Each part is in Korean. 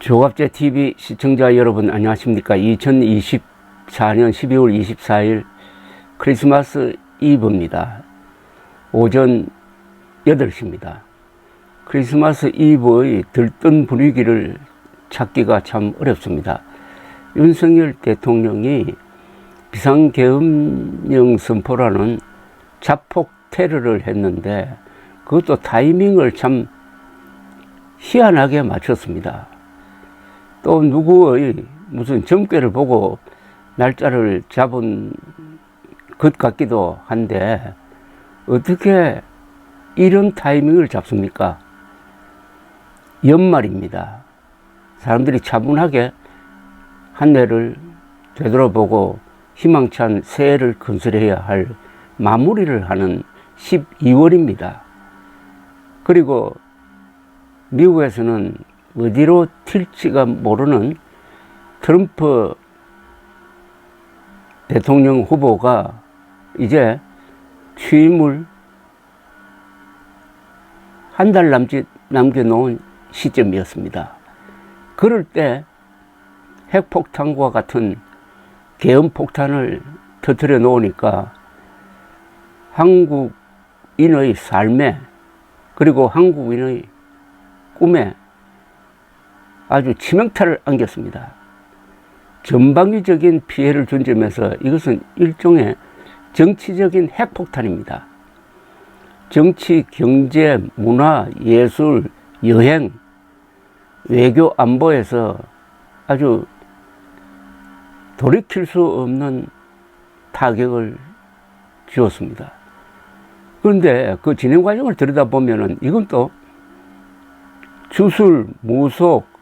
조갑제 TV 시청자 여러분 안녕하십니까. 2024년 12월 24일 크리스마스 이브입니다. 오전 8시입니다. 크리스마스 이브의 들뜬 분위기를 찾기가 참 어렵습니다. 윤석열 대통령이 비상계엄령 선포라는 자폭 테러를 했는데 그것도 타이밍을 참 희한하게 맞췄습니다. 또 누구의 무슨 점괘를 보고 날짜를 잡은 것 같기도 한데 어떻게 이런 타이밍을 잡습니까? 연말입니다. 사람들이 차분하게 한 해를 되돌아보고 희망찬 새해를 건설해야 할 마무리를 하는 12월입니다. 그리고 미국에서는 어디로 튈지가 모르는 트럼프 대통령 후보가 이제 취임을 한 달 남겨놓은 시점이었습니다. 그럴 때 핵폭탄과 같은 계엄폭탄을 터뜨려 놓으니까 한국인의 삶에 그리고 한국인의 꿈에 아주 치명타를 안겼습니다. 전방위적인 피해를 준 점에서 이것은 일종의 정치적인 핵폭탄입니다. 정치, 경제, 문화, 예술, 여행, 외교, 안보에서 아주 돌이킬 수 없는 타격을 주었습니다. 그런데 그 진행 과정을 들여다보면 이건 또 주술, 무속,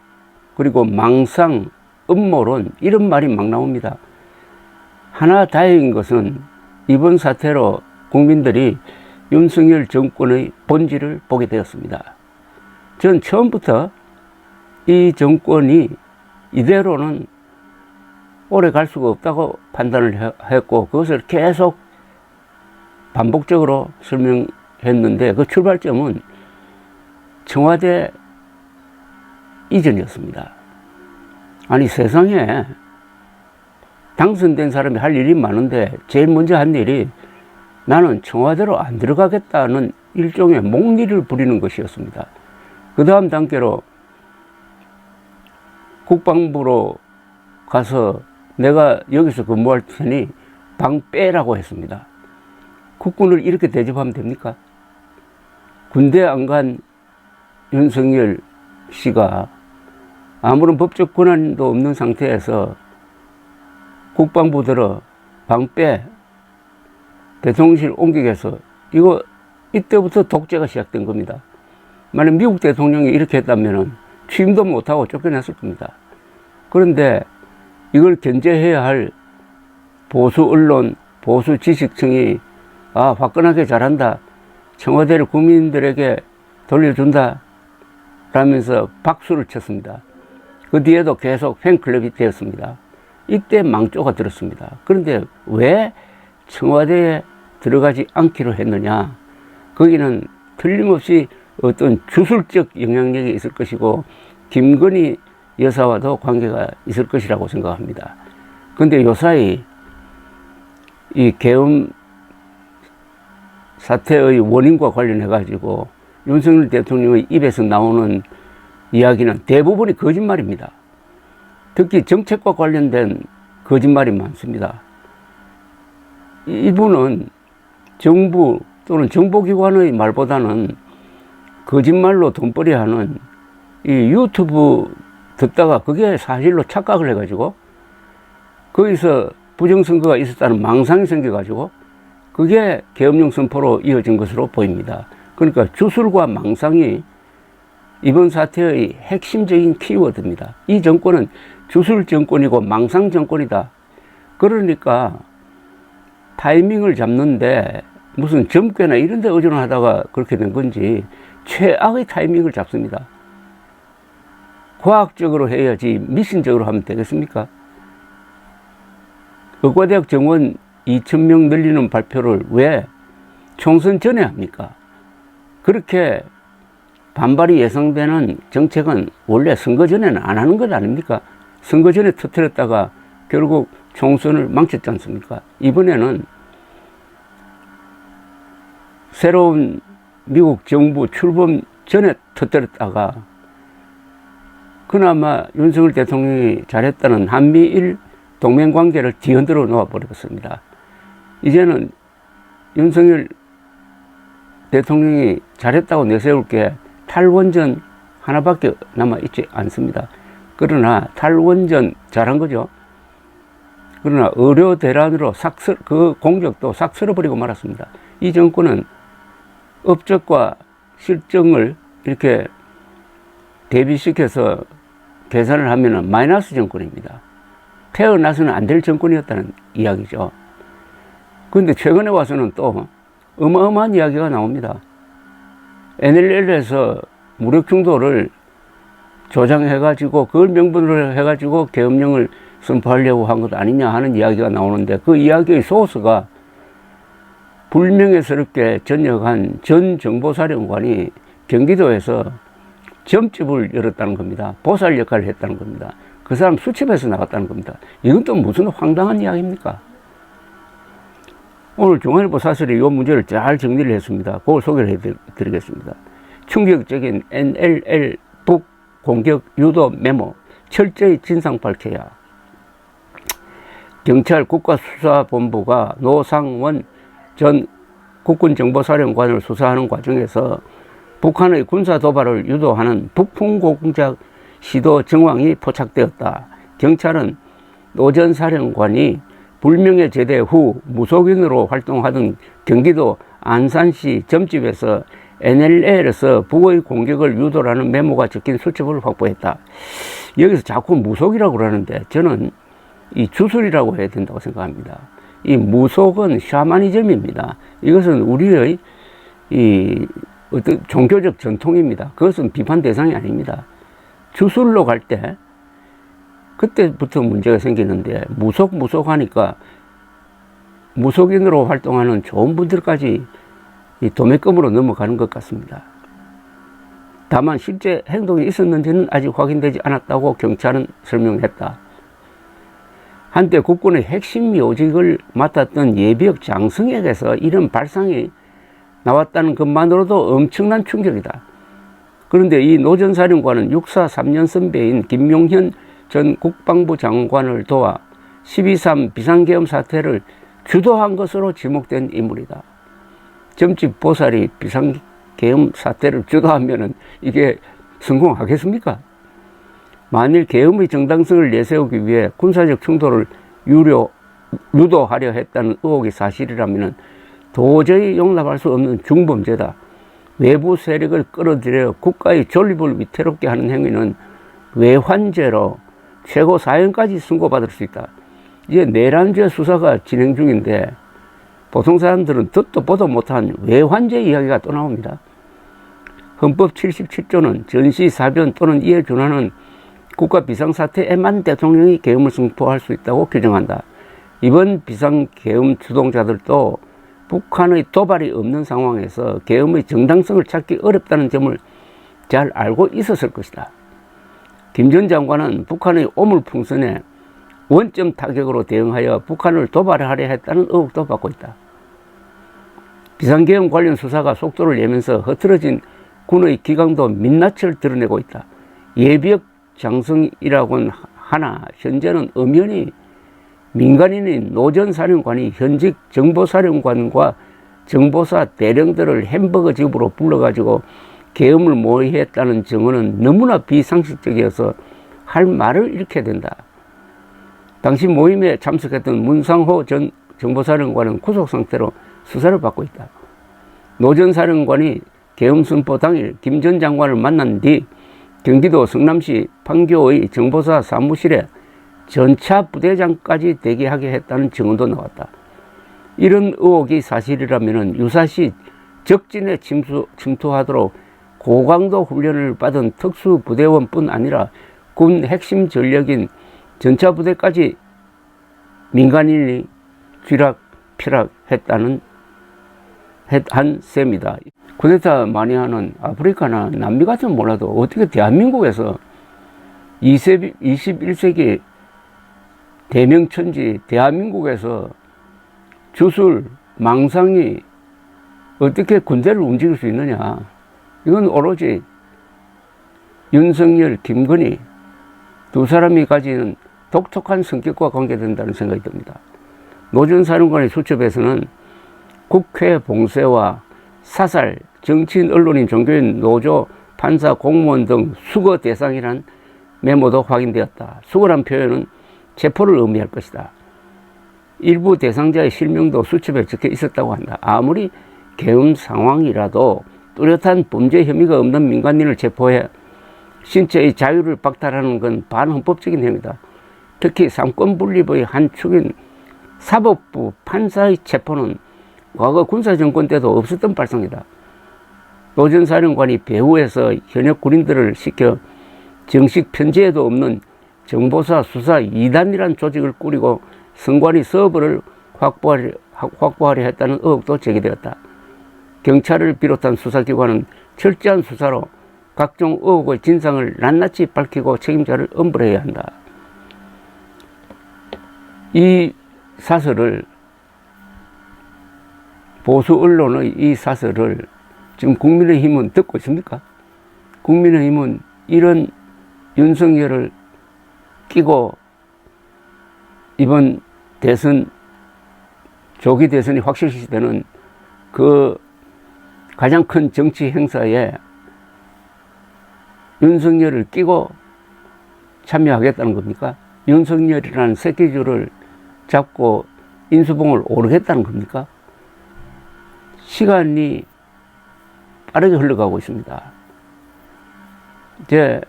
그리고 망상, 음모론 이런 말이 막 나옵니다. 하나 다행인 것은 이번 사태로 국민들이 윤석열 정권의 본질을 보게 되었습니다. 전 처음부터 이 정권이 이대로는 오래 갈 수가 없다고 판단을 했고 그것을 계속 반복적으로 설명했는데 그 출발점은 청와대 이전이었습니다. 아니 세상에 당선된 사람이 할 일이 많은데 제일 먼저 한 일이 나는 청와대로 안 들어가겠다는 일종의 목리를 부리는 것이었습니다. 그 다음 단계로 국방부로 가서 내가 여기서 근무할 테니 방 빼라고 했습니다. 국군을 이렇게 대접하면 됩니까? 군대 안 간 윤석열 씨가 아무런 법적 권한도 없는 상태에서 국방부 들어 방 빼 대통령실 옮기겠어. 이때부터 독재가 시작된 겁니다. 만약 미국 대통령이 이렇게 했다면 취임도 못하고 쫓겨났을 겁니다. 그런데 이걸 견제해야 할 보수 언론, 보수 지식층이 화끈하게 잘한다. 청와대를 국민들에게 돌려준다. 라면서 박수를 쳤습니다. 그 뒤에도 계속 팬클럽이 되었습니다. 이때 망조가 들었습니다. 그런데 왜 청와대에 들어가지 않기로 했느냐? 거기는 틀림없이 어떤 주술적 영향력이 있을 것이고 김건희 여사와도 관계가 있을 것이라고 생각합니다. 그런데 요사이 이 계엄 사태의 원인과 관련해 가지고 윤석열 대통령의 입에서 나오는 이야기는 대부분이 거짓말입니다. 특히 정책과 관련된 거짓말이 많습니다. 이분은 정부 또는 정보기관의 말보다는 거짓말로 돈벌이하는 이 유튜브 듣다가 그게 사실로 착각을 해가지고 거기서 부정선거가 있었다는 망상이 생겨가지고 그게 계엄령 선포로 이어진 것으로 보입니다. 그러니까 주술과 망상이 이번 사태의 핵심적인 키워드입니다. 이 정권은 주술 정권이고 망상 정권이다. 그러니까 타이밍을 잡는데 무슨 점괘나 이런 데 의존하다가 그렇게 된 건지 최악의 타이밍을 잡습니다. 과학적으로 해야지 미신적으로 하면 되겠습니까? 의과대학 정원 2,000명 늘리는 발표를 왜 총선 전에 합니까? 그렇게 반발이 예상되는 정책은 원래 선거 전에는 안 하는 것 아닙니까? 선거 전에 터뜨렸다가 결국 총선을 망쳤지 않습니까? 이번에는 새로운 미국 정부 출범 전에 터뜨렸다가 그나마 윤석열 대통령이 잘했다는 한미일 동맹관계를 뒤흔들어 놓아버렸습니다. 이제는 윤석열 대통령이 잘했다고 내세울 게 탈원전 하나밖에 남아있지 않습니다. 그러나 탈원전 잘한 거죠. 그러나 의료 대란으로 그 공적도 싹 쓸어버리고 말았습니다. 이 정권은 업적과 실정을 이렇게 대비시켜서 계산을 하면 마이너스 정권입니다. 태어나서는 안 될 정권이었다는 이야기죠. 그런데 최근에 와서는 또 어마어마한 이야기가 나옵니다. NLL에서 무력 충돌을 조장해가지고 그걸 명분으로 해가지고 계엄령을 선포하려고 한 것 아니냐 하는 이야기가 나오는데 그 이야기의 소스가 불명예스럽게 전역한 전 정보사령관이 경기도에서 점집을 열었다는 겁니다. 보살 역할을 했다는 겁니다. 그 사람 수첩에서 나갔다는 겁니다. 이건 또 무슨 황당한 이야기입니까? 오늘 중앙일보 사설이 이 문제를 잘 정리를 했습니다. 그걸 소개를 해드리겠습니다. 충격적인 NLL 북 공격 유도 메모 철저히 진상 밝혀야. 경찰 국가수사본부가 노상원 전 국군정보사령관을 수사하는 과정에서 북한의 군사 도발을 유도하는 북풍 공작 시도 정황이 포착되었다. 경찰은 노 전 사령관이 불명예 제대 후 무속인으로 활동하던 경기도 안산시 점집에서 NLL에서 북의 공격을 유도하는 메모가 적힌 수첩을 확보했다. 여기서 자꾸 무속이라고 그러는데 저는 이 주술이라고 해야 된다고 생각합니다. 이 무속은 샤머니즘입니다. 이것은 우리의 이 어떤 종교적 전통입니다. 그것은 비판 대상이 아닙니다. 주술로 갈 때 그때부터 문제가 생기는데 무속 하니까 무속인으로 활동하는 좋은 분들까지 이 도매금으로 넘어가는 것 같습니다. 다만 실제 행동이 있었는지는 아직 확인되지 않았다고 경찰은 설명했다. 한때 국군의 핵심 요직을 맡았던 예비역 장성에게서 이런 발상이 나왔다는 것만으로도 엄청난 충격이다. 그런데 이 노 전 사령관은 육사 3년 선배인 김용현 전 국방부 장관을 도와 12.3 비상계엄 사태를 주도한 것으로 지목된 인물이다. 점집 보살이 비상계엄 사태를 주도하면 이게 성공하겠습니까? 만일 계엄의 정당성을 내세우기 위해 군사적 충돌을 유도하려 했다는 의혹이 사실이라면 도저히 용납할 수 없는 중범죄다. 외부 세력을 끌어들여 국가의 존립을 위태롭게 하는 행위는 외환죄로 최고 사형까지 선고받을 수 있다. 이제 내란죄 수사가 진행 중인데 보통 사람들은 듣도 보도 못한 외환죄 이야기가 또 나옵니다. 헌법 77조는 전시사변 또는 이에 준하는 국가 비상사태에만 대통령이 계엄을 선포할 수 있다고 규정한다. 이번 비상계엄 주동자들도 북한의 도발이 없는 상황에서 계엄의 정당성을 찾기 어렵다는 점을 잘 알고 있었을 것이다. 김 전 장관은 북한의 오물풍선에 원점 타격으로 대응하여 북한을 도발하려 했다는 의혹도 받고 있다. 비상계엄 관련 수사가 속도를 내면서 흐트러진 군의 기강도 민낯을 드러내고 있다. 예비역 장성이라고는 하나 현재는 엄연히 민간인인 노 전 사령관이 현직 정보사령관과 정보사 대령들을 햄버거 집으로 불러가지고 계엄을 모의했다는 증언은 너무나 비상식적이어서 할 말을 잃게 된다. 당시 모임에 참석했던 문상호 전 정보사령관은 구속상태로 수사를 받고 있다. 노 전 사령관이 계엄 선포 당일 김 전 장관을 만난 뒤 경기도 성남시 판교의 정보사 사무실에 전차 부대장까지 대기하게 했다는 증언도 나왔다. 이런 의혹이 사실이라면 유사시 적진에 침투하도록 고강도 훈련을 받은 특수부대원뿐 아니라 군 핵심 전력인 전차부대까지 민간인이 쥐락펴락했다는 한 셈이다. 쿠데타 많이 하는 아프리카나 남미 같으면 몰라도 어떻게 대한민국에서 21세기 대명천지 대한민국에서 주술, 망상이 어떻게 군대를 움직일 수 있느냐. 이건 오로지 윤석열, 김건희 두 사람이 가지는 독특한 성격과 관계된다는 생각이 듭니다. 노 전 사령관의 수첩에서는 국회 봉쇄와 사살, 정치인, 언론인, 종교인, 노조, 판사, 공무원 등 수거 대상이란 메모도 확인되었다. 수거란 표현은 체포를 의미할 것이다. 일부 대상자의 실명도 수첩에 적혀 있었다고 한다. 아무리 계엄 상황이라도 뚜렷한 범죄 혐의가 없는 민간인을 체포해 신체의 자유를 박탈하는 건 반헌법적인 행위다. 특히 삼권분립의 한 축인 사법부 판사의 체포는 과거 군사정권 때도 없었던 발상이다. 노 전 사령관이 배후에서 현역 군인들을 시켜 정식 편제에도 없는 정보사 수사 2단이라는 조직을 꾸리고 선관위 서버를 확보하려 했다는 의혹도 제기되었다. 경찰을 비롯한 수사기관은 철저한 수사로 각종 의혹의 진상을 낱낱이 밝히고 책임자를 엄벌해야 한다. 이 사설을, 보수 언론의 이 사설을 지금 국민의힘은 듣고 있습니까? 국민의힘은 이런 윤석열을 끼고 이번 대선, 조기 대선이 확실시되는 그 가장 큰 정치 행사에 윤석열을 끼고 참여하겠다는 겁니까? 윤석열이라는 새끼줄을 잡고 인수봉을 오르겠다는 겁니까? 시간이 빠르게 흘러가고 있습니다. 이제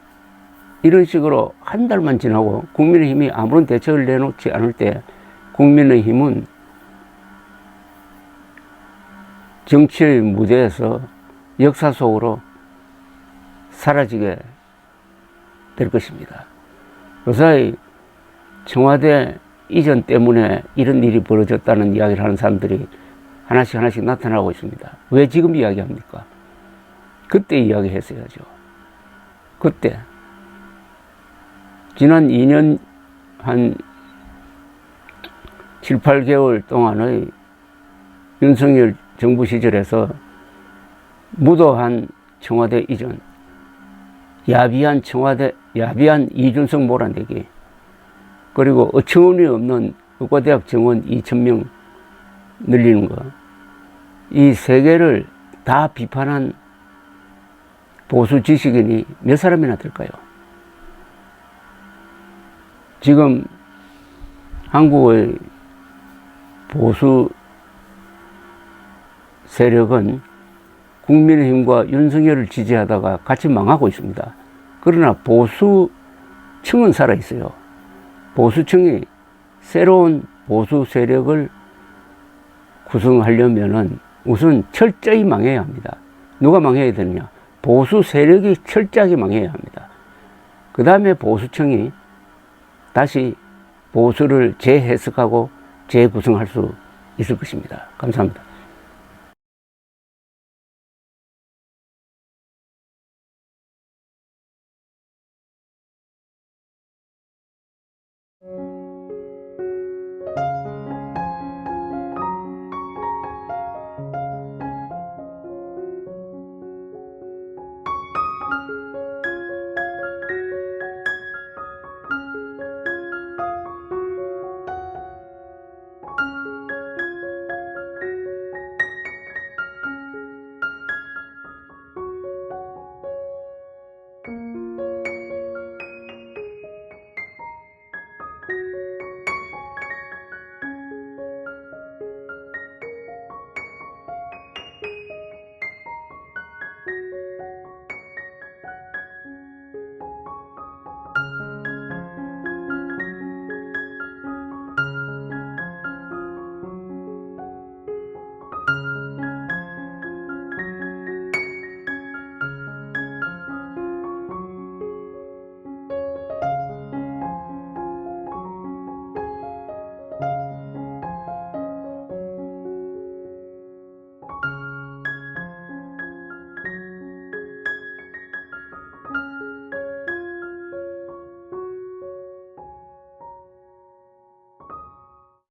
이런 식으로 한 달만 지나고 국민의힘이 아무런 대책을 내놓지 않을 때 국민의힘은 정치의 무대에서 역사 속으로 사라지게 될 것입니다. 요사이 청와대 이전 때문에 이런 일이 벌어졌다는 이야기를 하는 사람들이 하나씩 나타나고 있습니다. 왜 지금 이야기합니까? 그때 이야기했어야죠. 그때 지난 2년 한 7, 8개월 동안의 윤석열 정부 시절에서 무도한 청와대 이전, 야비한 이준석 몰아내기, 그리고 어처구니 없는 의과대학 정원 2,000명 늘리는 거, 이 세 개를 다 비판한 보수 지식인이 몇 사람이나 될까요? 지금 한국의 보수 세력은 국민의힘과 윤석열을 지지하다가 같이 망하고 있습니다. 그러나 보수층은 살아있어요. 보수층이 새로운 보수 세력을 구성하려면은 우선 철저히 망해야 합니다. 누가 망해야 되느냐? 보수 세력이 철저하게 망해야 합니다. 그 다음에 보수층이 다시 보수를 재해석하고 재구성할 수 있을 것입니다. 감사합니다.